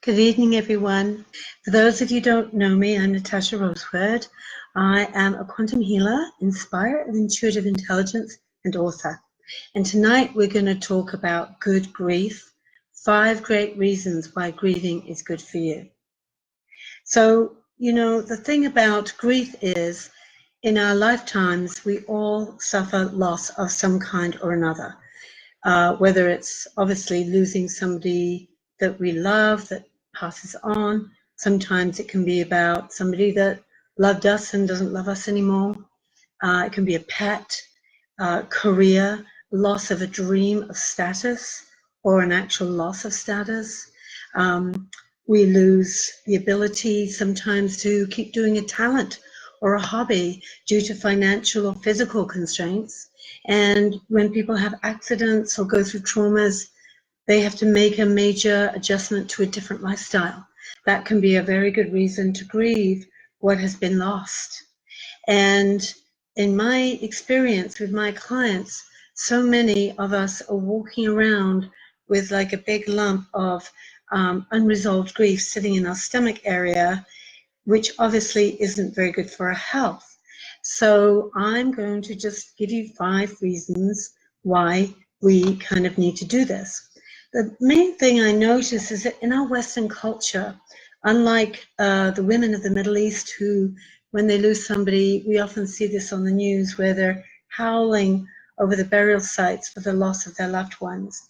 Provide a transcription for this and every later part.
Good evening, everyone. For those of you who don't know me, I'm Natasha Roseword. I am a quantum healer, inspirer of intuitive intelligence, and author. And tonight we're going to talk about good grief, 5 great reasons why grieving is good for you. So, the thing about grief is, in our lifetimes, we all suffer loss of some kind or another. Whether it's obviously losing somebody that we love, that passes on. Sometimes it can be about somebody that loved us and doesn't love us anymore. It can be a pet, career, loss of a dream of status, or an actual loss of status. We lose the ability sometimes to keep doing a talent or a hobby due to financial or physical constraints. And when people have accidents or go through traumas, they have to make a major adjustment to a different lifestyle. That can be a very good reason to grieve what has been lost. And in my experience with my clients, so many of us are walking around with like a big lump of unresolved grief sitting in our stomach area, which obviously isn't very good for our health. So I'm going to just give you 5 reasons why we kind of need to do this. The main thing I notice is that in our Western culture, unlike the women of the Middle East who, when they lose somebody, we often see this on the news where they're howling over the burial sites for the loss of their loved ones.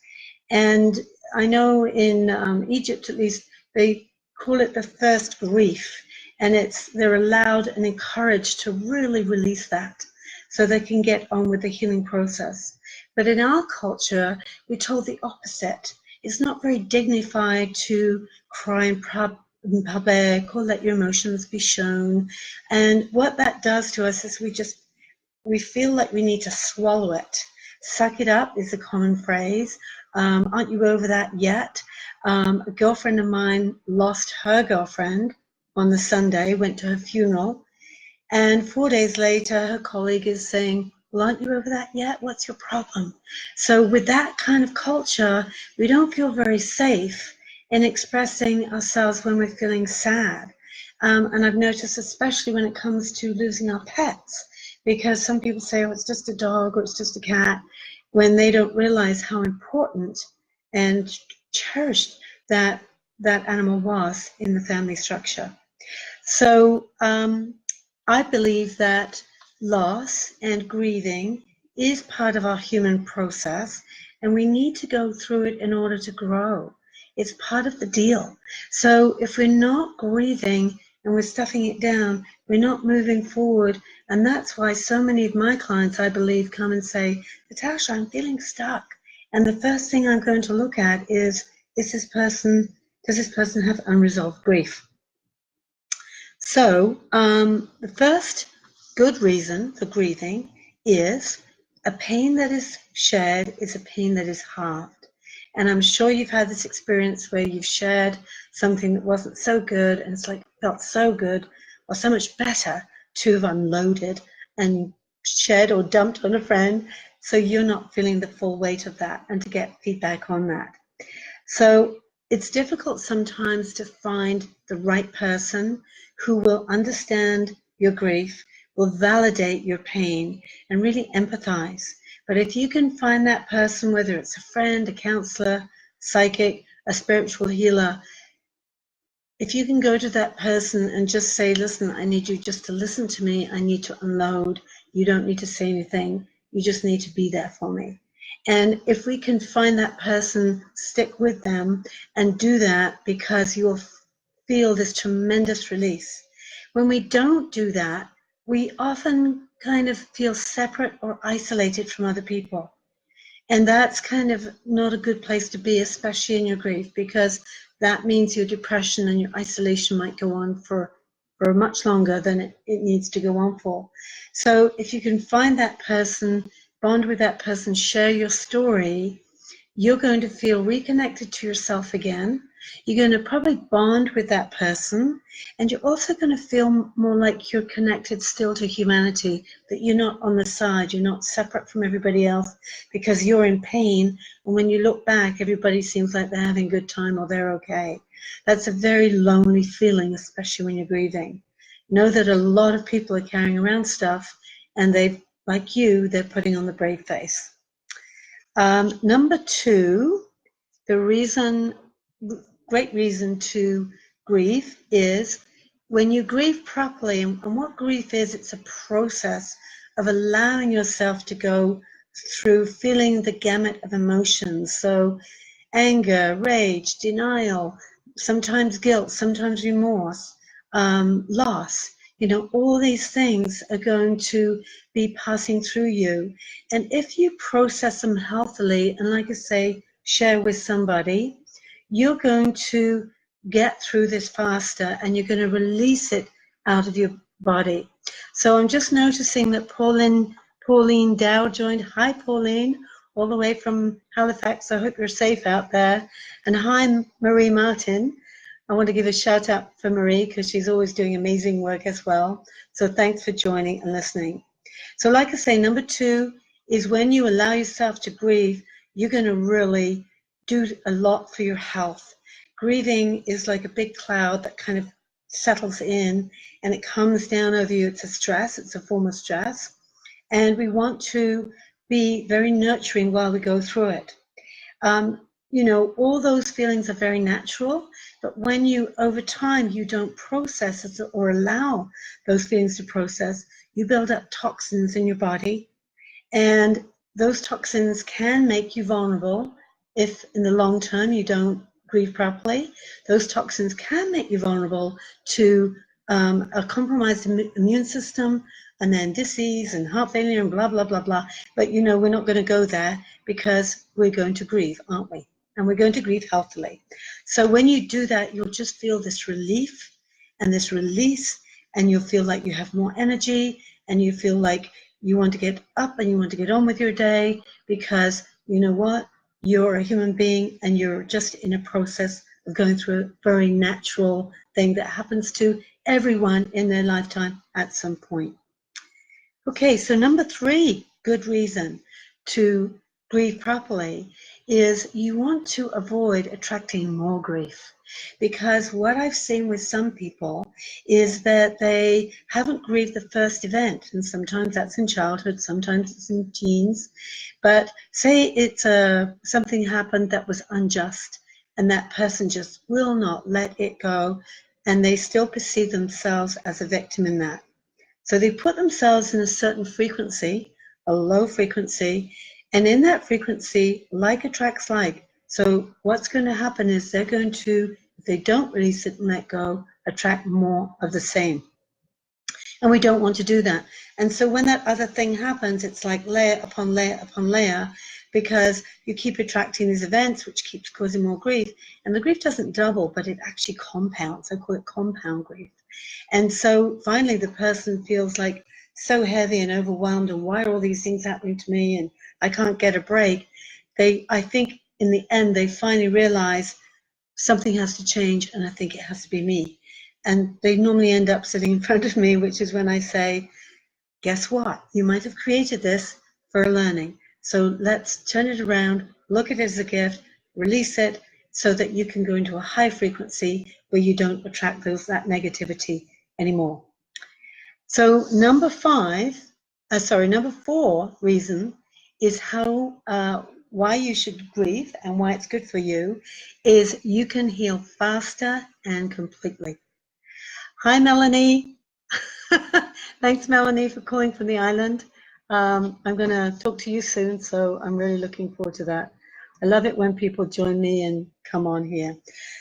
And I know in Egypt, at least, they call it the first grief. And they're allowed and encouraged to really release that so they can get on with the healing process. But in our culture, we're told the opposite. It's not very dignified to cry in public or let your emotions be shown. And what that does to us is we feel like we need to swallow it. Suck it up is a common phrase. Aren't you over that yet? A girlfriend of mine lost her girlfriend on the Sunday, went to her funeral, and 4 days later her colleague is saying, well, aren't you over that yet? What's your problem? So with that kind of culture, we don't feel very safe in expressing ourselves when we're feeling sad. And I've noticed, especially when it comes to losing our pets, because some people say, oh, it's just a dog or it's just a cat, when they don't realize how important and cherished that animal was in the family structure. So I believe that loss and grieving is part of our human process, and we need to go through it in order to grow. It's part of the deal. So if we're not grieving and we're stuffing it down, we're not moving forward. And that's why so many of my clients, I believe, come and say, Natasha, I'm feeling stuck. And the first thing I'm going to look at is does this person have unresolved grief? So the first good reason for grieving is a pain that is shared is a pain that is halved. And I'm sure you've had this experience where you've shared something that wasn't so good and it's like felt so good or so much better to have unloaded and shared or dumped on a friend, so you're not feeling the full weight of that, and to get feedback on that. So it's difficult sometimes to find the right person who will understand your grief, will validate your pain, and really empathize. But if you can find that person, whether it's a friend, a counselor, psychic, a spiritual healer, if you can go to that person and just say, listen, I need you just to listen to me, I need to unload, you don't need to say anything, you just need to be there for me. And if we can find that person, stick with them and do that, because you'll feel this tremendous release. When we don't do that, we often kind of feel separate or isolated from other people. And that's kind of not a good place to be, especially in your grief, because that means your depression and your isolation might go on for much longer than it needs to go on for. So if you can find that person, bond with that person, share your story, you're going to feel reconnected to yourself again. You're going to probably bond with that person, and you're also going to feel more like you're connected still to humanity, that you're not on the side, you're not separate from everybody else because you're in pain, and when you look back, everybody seems like they're having a good time or they're okay. That's a very lonely feeling, especially when you're grieving. Know that a lot of people are carrying around stuff, and like you, they're putting on the brave face. Number two, great reason to grieve is when you grieve properly, and what grief is, it's a process of allowing yourself to go through feeling the gamut of emotions. So anger, rage, denial, sometimes guilt, sometimes remorse, loss. All these things are going to be passing through you. And if you process them healthily, and like I say, share with somebody, you're going to get through this faster, and you're going to release it out of your body. So I'm just noticing that Pauline Dow joined. Hi, Pauline, all the way from Halifax. I hope you're safe out there. And hi, Marie Martin. I want to give a shout out for Marie because she's always doing amazing work as well. So thanks for joining and listening. So like I say, number two is when you allow yourself to grieve, you're going to really do a lot for your health. Grieving is like a big cloud that kind of settles in and it comes down over you. It's a stress, it's a form of stress. And we want to be very nurturing while we go through it. All those feelings are very natural, but when over time, you don't process it or allow those feelings to process, you build up toxins in your body, and those toxins can make you vulnerable if in the long term you don't grieve properly. Those toxins can make you vulnerable to a compromised immune system, and then disease and heart failure and blah, blah, blah, blah. But we're not going to go there because we're going to grieve, aren't we? And we're going to grieve healthily. So when you do that, you'll just feel this relief and this release, and you'll feel like you have more energy, and you feel like you want to get up and you want to get on with your day, because you know what? You're a human being, and you're just in a process of going through a very natural thing that happens to everyone in their lifetime at some point. Okay, so number three, good reason to grieve properly is you want to avoid attracting more grief. Because what I've seen with some people is that they haven't grieved the first event, and sometimes that's in childhood, sometimes it's in teens. But say it's something happened that was unjust, and that person just will not let it go, and they still perceive themselves as a victim in that. So they put themselves in a certain frequency, a low frequency, and in that frequency, like attracts like. So what's going to happen is they're going to, if they don't release it and let go, attract more of the same. And we don't want to do that. And so when that other thing happens, it's like layer upon layer upon layer, because you keep attracting these events, which keeps causing more grief. And the grief doesn't double, but it actually compounds. I call it compound grief. And so finally the person feels like so heavy and overwhelmed, and why are all these things happening to me, and I can't get a break. I think in the end, they finally realize something has to change, and I think it has to be me. And they normally end up sitting in front of me, which is when I say, guess what? You might have created this for learning. So let's turn it around, look at it as a gift, release it, so that you can go into a high frequency where you don't attract that negativity anymore. So number four reason is why you should grieve and why it's good for you is you can heal faster and completely. Hi, Melanie. Thanks, Melanie, for calling from the island. I'm going to talk to you soon, so I'm really looking forward to that. I love it when people join me and come on here.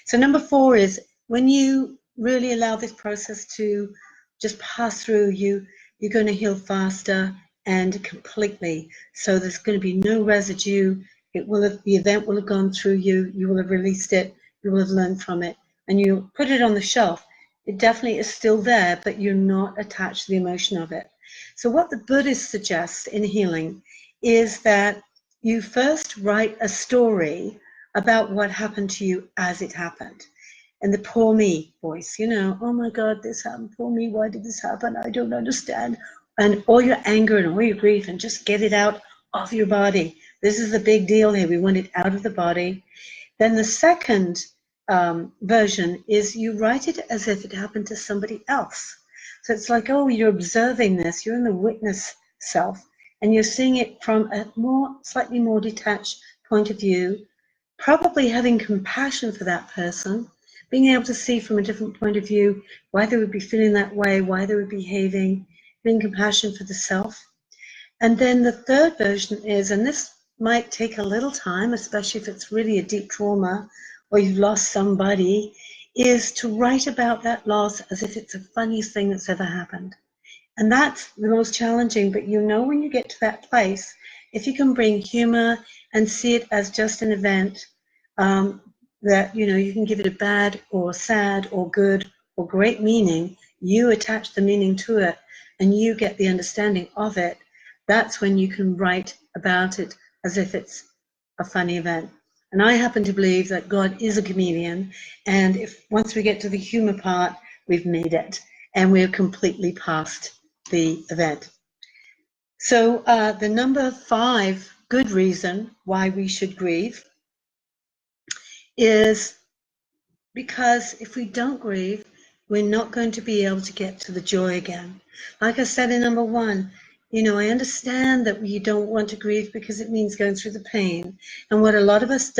So number four is when you really allow this process to just pass through you, you're going to heal faster and completely. So there's going to be no residue. The event will have gone through you. You will have released it. You will have learned from it, and you put it on the shelf. It definitely is still there, but you're not attached to the emotion of it. So what the Buddhists suggest in healing is that you first write a story about what happened to you as it happened. And the poor me voice, oh my God, this happened, poor me, why did this happen? I don't understand. And all your anger and all your grief, and just get it out of your body. This is the big deal here. We want it out of the body. Then the second version is you write it as if it happened to somebody else. So it's like, oh, you're observing this, you're in the witness self, and you're seeing it from a slightly more detached point of view, probably having compassion for that person, being able to see from a different point of view why they would be feeling that way, why they would be behaving, having compassion for the self. And then the third version is, and this might take a little time, especially if it's really a deep trauma or you've lost somebody, is to write about that loss as if it's the funniest thing that's ever happened. And that's the most challenging, but you know when you get to that place, if you can bring humor and see it as just an event, that, you know, you can give it a bad or sad or good or great meaning, you attach the meaning to it and you get the understanding of it, that's when you can write about it as if it's a funny event. And I happen to believe that God is a comedian, and if once we get to the humor part, we've made it and we're completely past the event. So the number 5 good reason why we should grieve is because if we don't grieve, we're not going to be able to get to the joy again. Like I said in number 1, you know, I understand that you don't want to grieve because it means going through the pain. And what a lot of us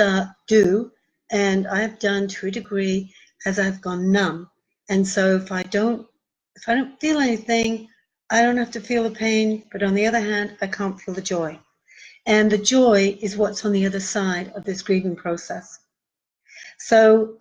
do, and I've done to a degree, as I've gone numb. And so if I don't feel anything, I don't have to feel the pain, but on the other hand, I can't feel the joy. And the joy is what's on the other side of this grieving process. So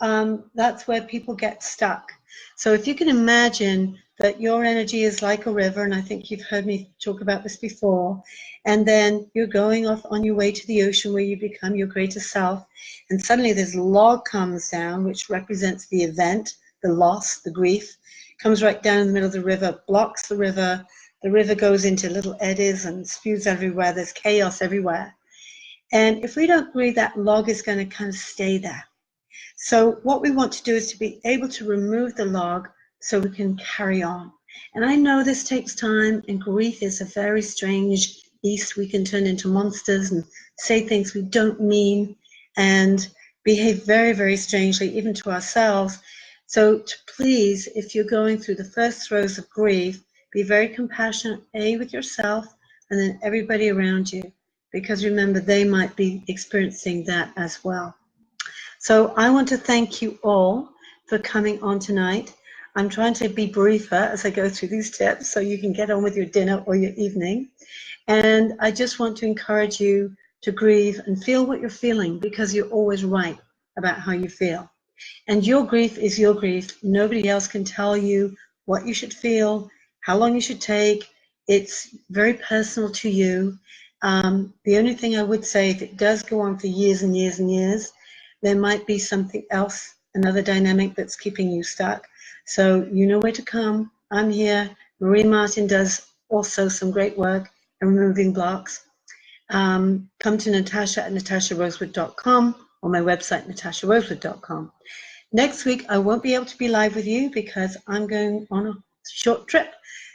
that's where people get stuck. So if you can imagine that your energy is like a river, and I think you've heard me talk about this before, and then you're going off on your way to the ocean where you become your greater self, and suddenly this log comes down, which represents the event, the loss, the grief, comes right down in the middle of the river, blocks the river goes into little eddies and spews everywhere, there's chaos everywhere. And if we don't grieve, that log is going to kind of stay there. So what we want to do is to be able to remove the log so we can carry on. And I know this takes time, and grief is a very strange beast. We can turn into monsters and say things we don't mean and behave very, very strangely, even to ourselves. So please, if you're going through the first throes of grief, be very compassionate, with yourself and then everybody around you, because remember, they might be experiencing that as well. So I want to thank you all for coming on tonight. I'm trying to be briefer as I go through these tips so you can get on with your dinner or your evening. And I just want to encourage you to grieve and feel what you're feeling, because you're always right about how you feel. And your grief is your grief. Nobody else can tell you what you should feel, how long you should take. It's very personal to you. The only thing I would say, if it does go on for years and years and years, there might be something else, another dynamic that's keeping you stuck. So you know where to come. I'm here. Marie Martin does also some great work in removing blocks. Come to Natasha at natasharosewood.com or my website, natasharosewood.com. Next week, I won't be able to be live with you because I'm going on a short trip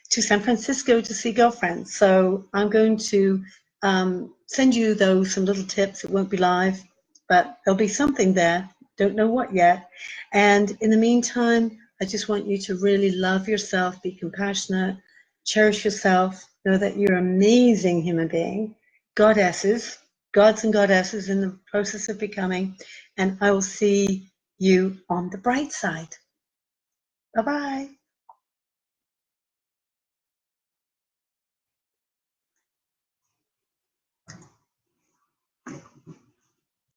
to San Francisco to see girlfriends. So I'm going to send you some little tips. It won't be live, but there'll be something there. Don't know what yet. And in the meantime, I just want you to really love yourself, be compassionate, cherish yourself, know that you're an amazing human being, goddesses, gods and goddesses in the process of becoming, and I will see you on the bright side. Bye-bye.